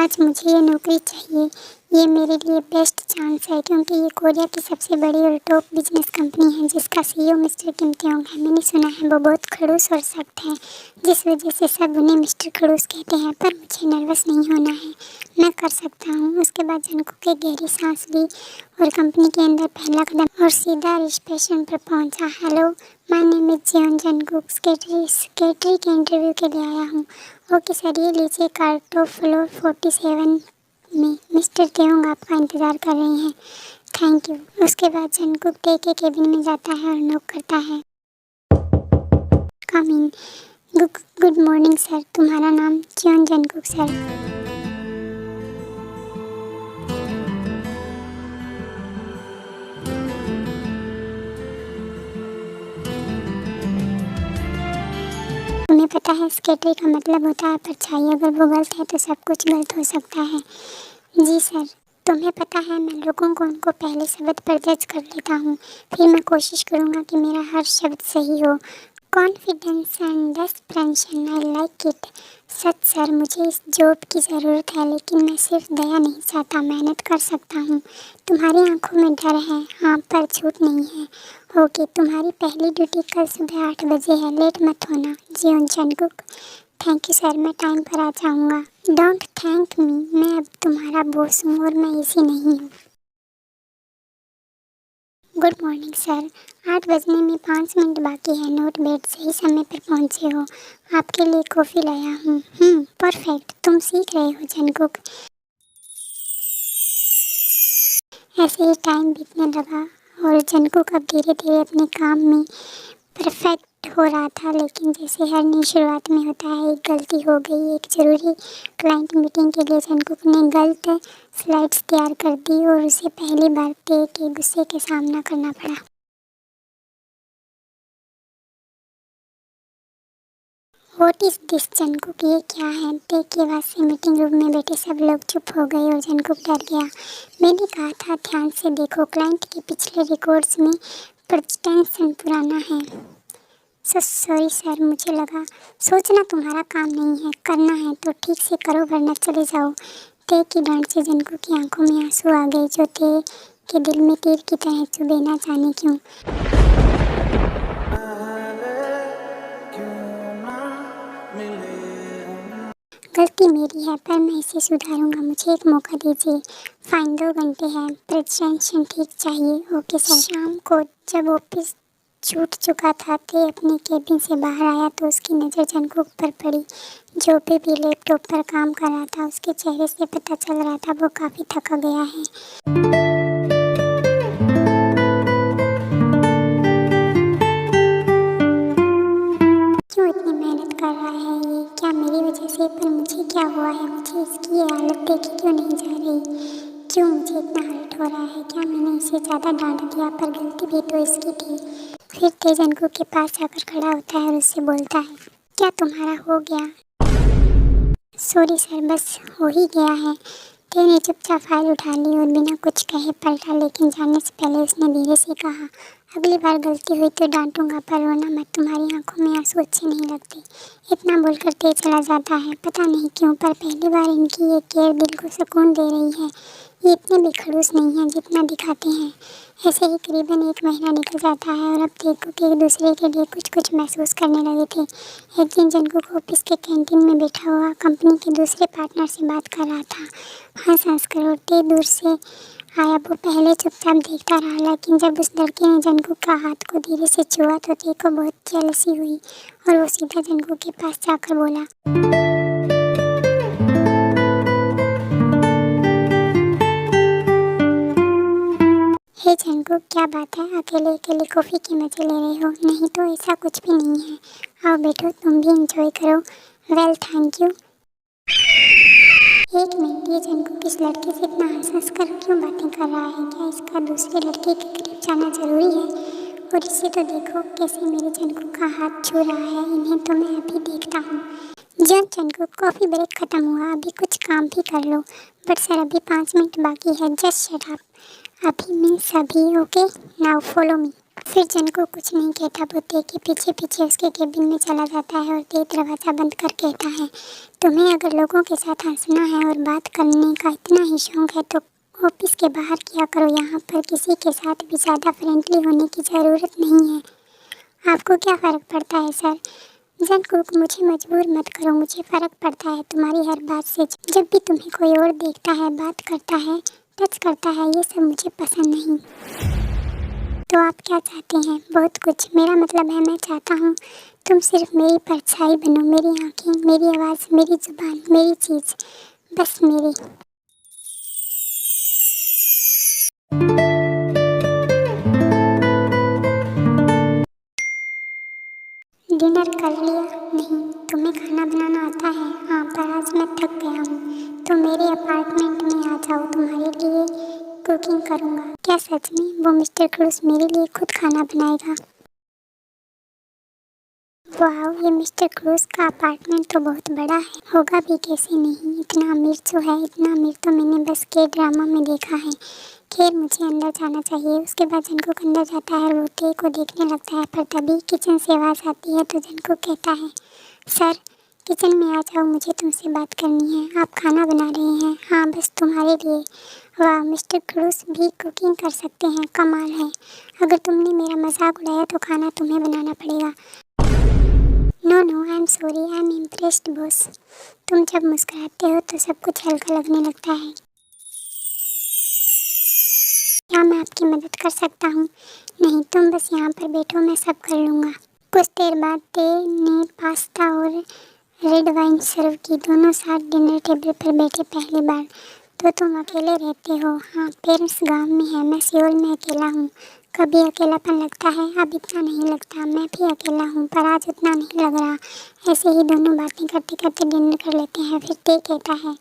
आज मुझे ये नौकरी चाहिए। ये मेरे लिए बेस्ट चांस है क्योंकि ये कोरिया की सबसे बड़ी और टॉप बिजनेस कंपनी है जिसका सीईओ मिस्टर किम त्योंग है। मैंने सुना है वो बहुत खड़ूस और सख्त है, जिस वजह से सब उन्हें मिस्टर खड़ूस कहते हैं। पर मुझे नर्वस नहीं होना है, मैं कर सकता हूँ। उसके बाद जंगकुक एक गहरी सांस ली और कंपनी के अंदर पहला कदम और सीधा रिसेप्शन पर पहुँचा। Hello, my name is Jeon Jungkook, secretary के इंटरव्यू के लिए आया हूँ। ओके सर, ये लीजिए कार्ड, टॉप फ्लोर 47 में मिस्टर त्योंग आपका इंतज़ार कर रहे हैं। Thank you. उसके बाद जंगकुक डे के केबिन में जाता है और नॉक करता है। Come in. Good morning sir, तुम्हारा नाम? Jeon Jungkook sir. तुम्हें पता है सेक्रेटरी का मतलब होता है परछाई। अगर वो गलत है तो सब कुछ गलत हो सकता है। जी सर। तुम्हें पता है मैं लोगों को उनको पहले शब्द पर जज कर लेता हूँ, फिर मैं कोशिश करूँगा कि मेरा हर शब्द सही हो। Confidence and expression, I like it. Such sir, मुझे इस जॉब की ज़रूरत है, लेकिन मैं सिर्फ दया नहीं चाहता, मेहनत कर सकता हूँ। तुम्हारी आंखों में डर है, हाँ, पर झूठ नहीं है। ओके, तुम्हारी पहली ड्यूटी कल सुबह 8 बजे है, लेट मत होना। Jeon Jungkook. Thank you sir, मैं टाइम पर आ जाऊँगा। डोंट थैंक मी, मैं अब तुम्हारा बॉस हूँ और मैं इसी नहीं हूँ। गुड मॉर्निंग सर, 8 बजने में 5 मिनट बाकी है। नोट बेड, सही समय पर पहुँचे हो। आपके लिए कॉफ़ी लाया हूँ। परफेक्ट, तुम सीख रहे हो जंगकुक। ऐसे ही टाइम बीतने लगा और जंगकुक अब धीरे धीरे अपने काम में परफेक्ट हो रहा था। लेकिन जैसे हर नई शुरुआत में होता है, एक गलती हो गई। एक ज़रूरी क्लाइंट मीटिंग के लिए जंगकुक ने गलत स्लाइड्स तैयार कर दी और उसे पहली बार ते के गुस्से के सामना करना पड़ा। व्हाट इज दिस जंगकुक, ये क्या है? ते के बाद से मीटिंग रूम में बैठे सब लोग चुप हो गए और जंगकुक डर गया। मैंने कहा था ध्यान से देखो, क्लाइंट के पिछले रिकॉर्ड्स में प्रेजेंटेशन पुराना है। सॉरी सर, मुझे लगा। सोचना तुम्हारा काम नहीं है, करना है तो ठीक से करो वरना चले जाओ। ते की डांट से जंगकुक की आंखों में आंसू आ गए, जो ते के दिल में तीर की तरह चुभे, ना जाने क्यों। गलती मेरी है, पर मैं इसे सुधारूंगा। मुझे एक मौका दीजिए। फाइन, 2 घंटे हैं, प्रेजेंटेशन ठीक चाहिए। Okay sir. शाम को जब ऑफिस छूट चुका था, ते अपने केबिन से बाहर आया तो उसकी नज़र जंगकुक पर पड़ी, जो भी लैपटॉप पर काम कर रहा था। उसके चेहरे से पता चल रहा था वो काफ़ी थका गया है। क्यों इतनी मेहनत कर रहा है ये? क्या मेरी वजह से? पर मुझे क्या हुआ है? मुझे इसकी ये हालत देखी क्यों नहीं जा रही? क्यों मुझे इतना हर्ट हो रहा है? क्या मैंने इसे ज़्यादा डांट दिया? पर गलती भी तो इसकी थी। फिर ते जंगकुक के पास जाकर खड़ा होता है और उससे बोलता है, क्या तुम्हारा हो गया? सॉरी सर, बस हो ही गया है। ते ने चुपचाप फाइल उठा ली और बिना कुछ कहे पलटा, लेकिन जाने से पहले उसने धीरे से कहा, अगली बार गलती हुई तो डांटूंगा, पर रोना मत, तुम्हारी आंखों में आंसू अच्छे नहीं लगते। इतना बोलकर ते चला जाता है। पता नहीं क्यों, पर पहली बार इनकी ये केयर दिल को सुकून दे रही है। ये इतने भी खड़ूस नहीं हैं जितना दिखाते हैं। ऐसे ही करीबन 1 महीना निकल जाता है और अब जंगकुक एक दूसरे के लिए कुछ कुछ महसूस करने लगे थे। एक दिन जंगकुक ऑफिस के कैंटीन में बैठा हुआ कंपनी के दूसरे पार्टनर से बात कर रहा था। हंस कर, और ते दूर से आया। वो पहले चुपचाप देखता रहा, लेकिन जब उस लड़के ने जंगकुक का हाथ को धीरे से छुआ तो ते को बहुत जेलसी हुई और वो सीधा जंगकुक के पास जाकर बोला, हे जंगकुक, क्या बात है? अकेले अकेले कॉफ़ी के मज़े ले रहे हो? नहीं तो ऐसा कुछ भी नहीं है। आओ बैठो, तुम भी एंजॉय करो। Well, thank you. एक मिनट, ये जंगकुक इस लड़के से इतना हंस कर क्यों बातें कर रहा है? क्या इसका दूसरे लड़के के करीब जाना ज़रूरी है? और इसे तो देखो कैसे मेरे जंगकुक का हाथ छू रहा है। इन्हें तो मैं अभी देखता हूँ। जंगकुक, कॉफ़ी ब्रेक ख़त्म हुआ, अभी कुछ काम भी कर लो। बट सर, अभी 5 मिनट बाकी है। Just shut up. अभी मीन्स अभी। Okay, now follow me. फिर जंगकुक कुछ नहीं कहता, वो ते के पीछे पीछे उसके केबिन में चला जाता है और ते दरवाज़ा बंद कर कहता है, तुम्हें अगर लोगों के साथ हंसना है और बात करने का इतना ही शौक है तो ऑफिस के बाहर किया करो। यहाँ पर किसी के साथ भी ज़्यादा फ्रेंडली होने की ज़रूरत नहीं है। आपको क्या फ़र्क पड़ता है सर? जंगकुक, मुझे मजबूर मत करो, मुझे फ़र्क पड़ता है तुम्हारी हर बात से। जब भी तुम्हें कोई और देखता है, बात करता है, टच करता है, ये सब मुझे पसंद नहीं। तो आप क्या चाहते हैं? बहुत कुछ। मेरा मतलब है मैं चाहता हूँ तुम सिर्फ मेरी परछाई बनो, मेरी आँखें, मेरी आवाज़, मेरी ज़ुबान, मेरी चीज़, बस मेरी। डिनर कर लिया? नहीं। तुम्हें खाना बनाना आता है? हाँ, पर आज मैं थक गया हूँ, तो मेरे अपार्टमेंट में आ जाओ, तुम्हारे लिए कुकिंग करूँगा। क्या सच में? वो मिस्टर क्रूस मेरे लिए खुद खाना बनाएगा? वाह, ये मिस्टर क्रूस का अपार्टमेंट तो बहुत बड़ा है। होगा भी कैसे नहीं, इतना अमीर जो है, इतना अमीर तो मैंने बस के ड्रामा में देखा है। खैर, मुझे अंदर जाना चाहिए। उसके बाद जंगकुक अंदर जाता है और वो ते को देखने लगता है, पर तभी किचन से आवाज़ आती है तो जंगकुक कहता है, सर किचन में आ जाओ, मुझे तुमसे बात करनी है। आप खाना बना रहे हैं? हाँ, बस तुम्हारे लिए। वाह, मिस्टर क्रूस भी कुकिंग कर सकते हैं, कमाल है। अगर तुमने मेरा मजाक उड़ाया तो खाना तुम्हें बनाना पड़ेगा। No no, I am sorry, I am impressed boss. तुम जब मुस्कुराते हो तो सब कुछ हल्का लगने लगता है। क्या मैं आपकी मदद कर सकता हूँ? नहीं, तुम बस यहाँ पर बैठो, मैं सब कर लूँगा। कुछ देर बाद ते ने पास्ता और रेड वाइन सर्व की। दोनों साथ डिनर टेबल पर बैठे पहली बार। तो तुम अकेले रहते हो? हाँ, पेरेंट्स गांव में है, मैं सियोल में अकेला हूँ। कभी अकेलापन लगता है? अब इतना नहीं लगता, मैं भी अकेला हूँ, पर आज उतना नहीं लग रहा। ऐसे ही दोनों बातें करते करते डिनर कर लेते हैं। फिर ते कहता है,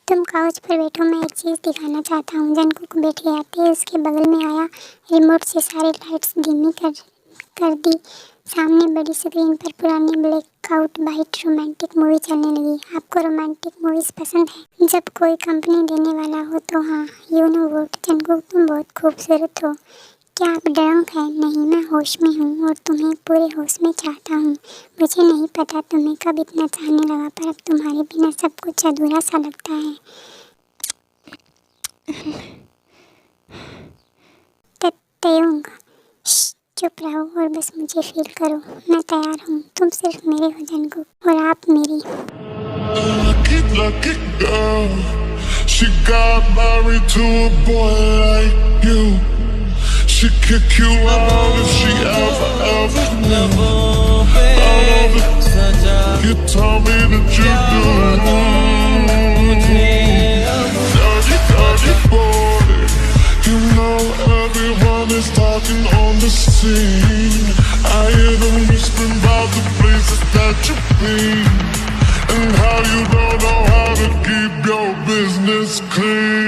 तुम काउच पर बैठो, मैं एक चीज़ दिखाना चाहता हूँ। जंगकुक बैठ गया। ते उसके बगल में आया, रिमोट से सारी लाइट्स धीमी कर दी। सामने बड़ी स्क्रीन पर पुरानी ब्लैकआउट वाइट रोमांटिक मूवी चलने लगी। आपको रोमांटिक मूवीज़ पसंद है? जब कोई कंपनी देने वाला हो तो हाँ। यू नो व्हाट जंगकुक, तुम बहुत खूबसूरत हो। क्या आप ड्रंक हैं? नहीं, मैं होश में हूँ और तुम्हें पूरे होश में चाहता हूँ। मुझे नहीं पता तुम्हें कब इतना चाहने लगा, पर अब तुम्हारे बिना सब कुछ अधूरा सा लगता है। तयंग, चुप रहो और बस मुझे फील करो। मैं तैयार हूँ, तुम सिर्फ मेरे हो जंगकुक, और आप मेरी। Lucky girl, she got married to a boy like you. She'd kick you out if she ever out of it. You told me that you do. Dirty, dirty boy. You know everyone is talking on the scene. I hear them whispering about the places that you've been, and how you don't know how to keep your business clean.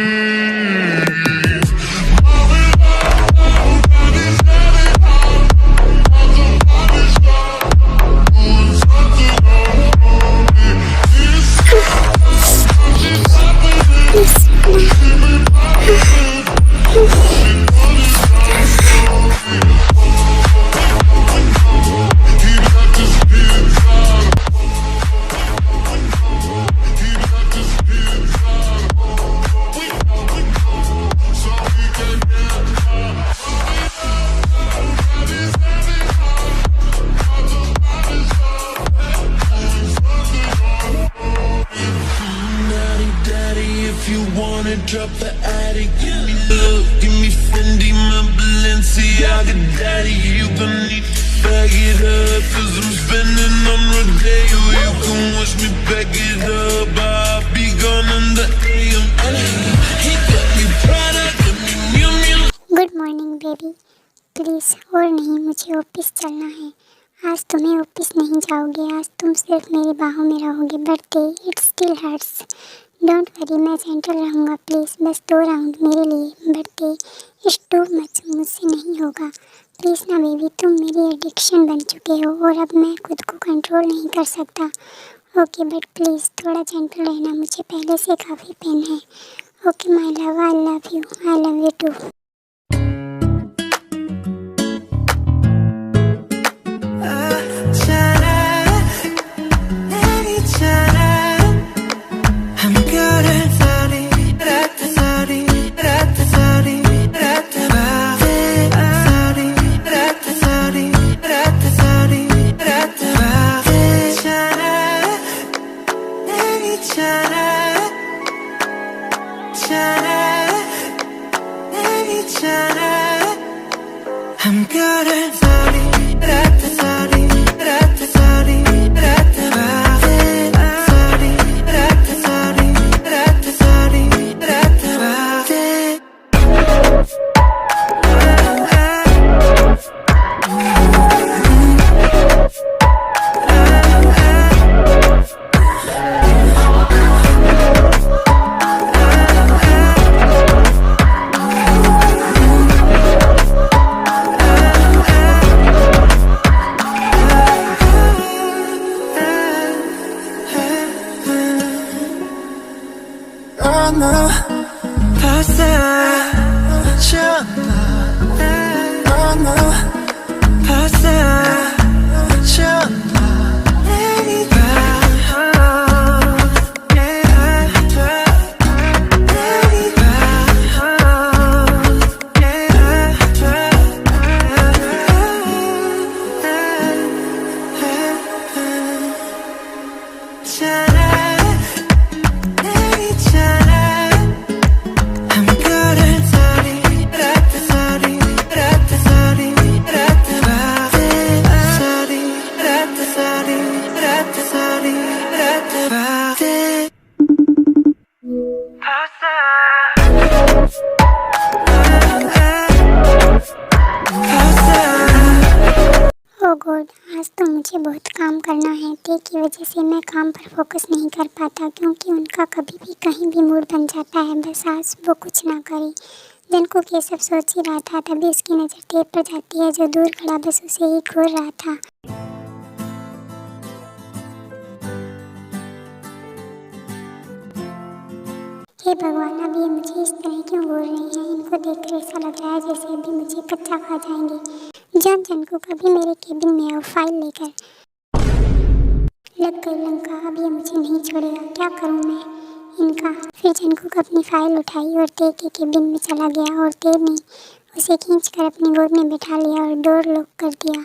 Drop the attic, give me love, give me Fendi, my Balenciaga daddy. You gon' need to bag it up, cause I'm spending on Rodeo. You can watch me back it up, I'll be gone in the AM. He got me Prada, got me Miu Miu. Good morning baby, please. और नहीं, मुझे office चलना है। आज तुम्हें office नहीं जाओगे, आज तुम सिर्फ मेरी बाहों में रहोगे। Birthday, it still hurts. Don't worry, मैं सेंट्रल रहूँगा, प्लीज़। बस 2 राउंड मेरे लिए। बर्थडे, इट्स टू मच, मुझसे नहीं होगा। प्लीज़ ना बेबी, तुम मेरी एडिक्शन बन चुके हो और अब मैं खुद को कंट्रोल नहीं कर सकता। ओके बट प्लीज़ थोड़ा जेंटल रहना, मुझे पहले से काफ़ी पेन है। Okay my love, I love you, I love you too. 너무 발사하잖아 너무 발사하잖아 내리가 oh God, आज तो मुझे बहुत काम करना है। ते की वजह से मैं काम पर फोकस नहीं कर पाता क्योंकि उनका कभी भी कहीं भी मूड बन जाता है। बस आज वो कुछ ना करे। जंकुक ये सब सोच ही रहा था, तभी उसकी नज़र टेप पर जाती है जो दूर खड़ा बस उसे ही घूर रहा था। हे भगवान, अब ये मुझे इस तरह क्यों घूर रही हैं? इनको देखकर ऐसा लग रहा है जैसे अभी मुझे कच्चा खा जाएंगे। जंकुक अभी मेरे केबिन में आओ, फाइल लेकर। लग गई लंका, अब ये मुझे नहीं छोड़ेगा। क्या करूं मैं इनका? फिर जंकुक अपनी फाइल उठाई और ते के केबिन में चला गया और ते ने उसे खींचकर अपनी गोद में बैठा लिया और डोर लॉक कर दिया।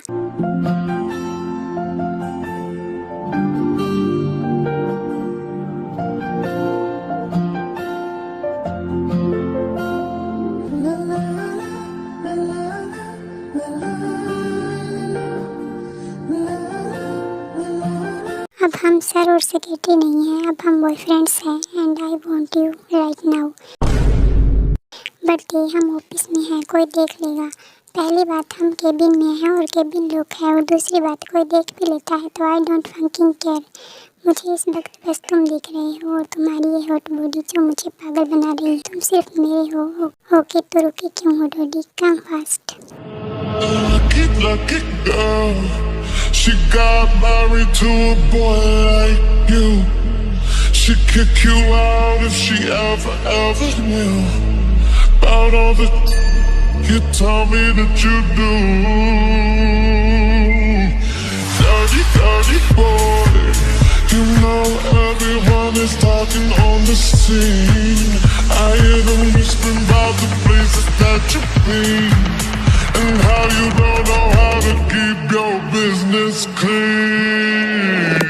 अब हम सर और सेक्रेटरी नहीं हैं, अब हम बॉयफ्रेंड्स हैं। And I want you right now. But ये हम ऑफिस में हैं, कोई देख लेगा। पहली बात, हम केबिन में हैं और केबिन लॉक है, और दूसरी बात, कोई देख भी लेता है तो आई डोंट फकिंग केयर। मुझे इस वक्त बस तुम दिख रहे हो और तुम्हारी ये हॉट बॉडी जो मुझे पागल बना रही है। तुम सिर्फ मेरे हो ओके तो रुके क्यों हो daddy? Come fast. Lucky girl, she got married to a boy like you. She'd kick you out if she ever knew about all the you tell me that you do. Dirty, dirty boy, you know everyone is talking on the scene. I hear them whispering about the places that you've been. And how you don't know how to keep your business clean.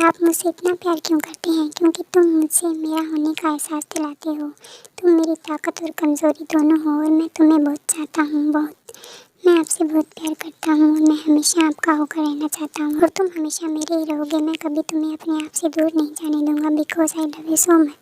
आप मुझसे इतना प्यार क्यों करते हैं? क्योंकि तुम मुझसे मेरा होने का एहसास दिलाते हो। तुम मेरी ताकत और कमज़ोरी दोनों हो और मैं तुम्हें बहुत चाहता हूँ, बहुत। मैं आपसे बहुत प्यार करता हूँ और मैं हमेशा आपका होकर रहना चाहता हूँ और तुम हमेशा मेरे ही रहोगे। मैं कभी तुम्हें अपने आप से दूर नहीं जाने दूँगा because I love you so much.